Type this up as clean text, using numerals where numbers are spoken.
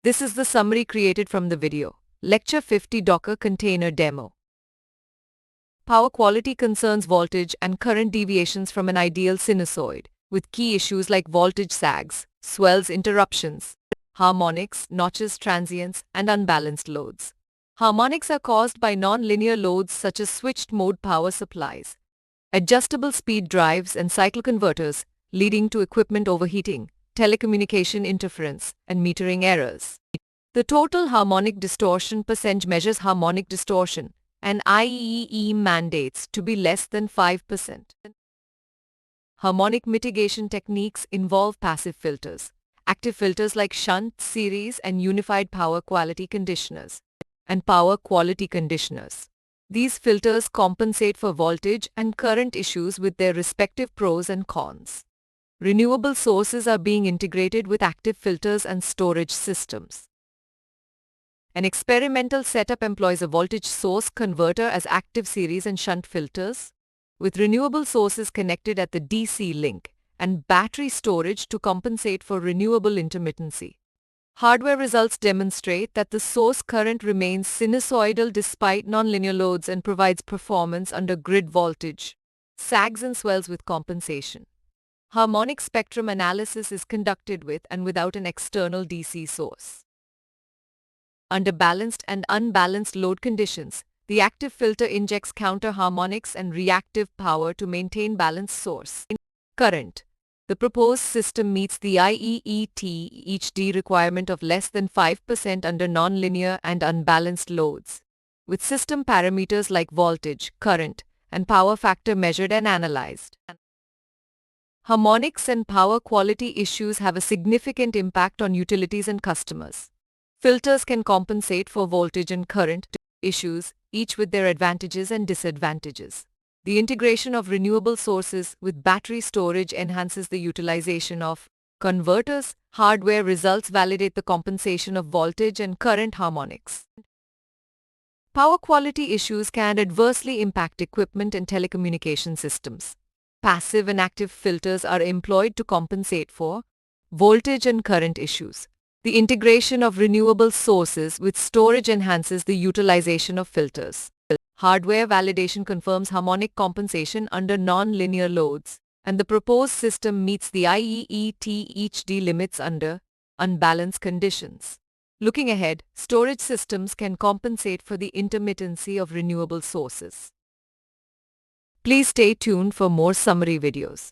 This is the summary created from the video. Lecture 50 Docker Container Demo. Power quality concerns voltage and current deviations from an ideal sinusoid, with key issues like voltage sags, swells, interruptions, harmonics, notches, transients, and unbalanced loads. Harmonics are caused by non-linear loads such as switched-mode power supplies, adjustable speed drives, and cycle converters, leading to equipment overheating, telecommunication interference, and metering errors. The total harmonic distortion percentage measures harmonic distortion, and IEEE mandates to be less than 5%. Harmonic mitigation techniques involve passive filters, active filters like shunt, series, and unified power quality conditioners, and power quality conditioners. These filters compensate for voltage and current issues with their respective pros and cons. Renewable sources are being integrated with active filters and storage systems. An experimental setup employs a voltage source converter as active series and shunt filters, with renewable sources connected at the DC link, and battery storage to compensate for renewable intermittency. Hardware results demonstrate that the source current remains sinusoidal despite nonlinear loads and provides performance under grid voltage, sags and swells with compensation. Harmonic spectrum analysis is conducted with and without an external DC source. Under balanced and unbalanced load conditions, the active filter injects counter harmonics and reactive power to maintain balanced source current. The proposed system meets the IEEE requirement of less than 5% under nonlinear and unbalanced loads, with system parameters like voltage, current, and power factor measured and analyzed. Harmonics and power quality issues have a significant impact on utilities and customers. Filters can compensate for voltage and current issues, each with their advantages and disadvantages. The integration of renewable sources with battery storage enhances the utilization of converters. Hardware results validate the compensation of voltage and current harmonics. Power quality issues can adversely impact equipment and telecommunication systems. Passive and active filters are employed to compensate for voltage and current issues. The integration of renewable sources with storage enhances the utilization of filters. Hardware validation confirms harmonic compensation under non-linear loads, and the proposed system meets the IEEE limits under unbalanced conditions. Looking ahead, storage systems can compensate for the intermittency of renewable sources. Please stay tuned for more summary videos.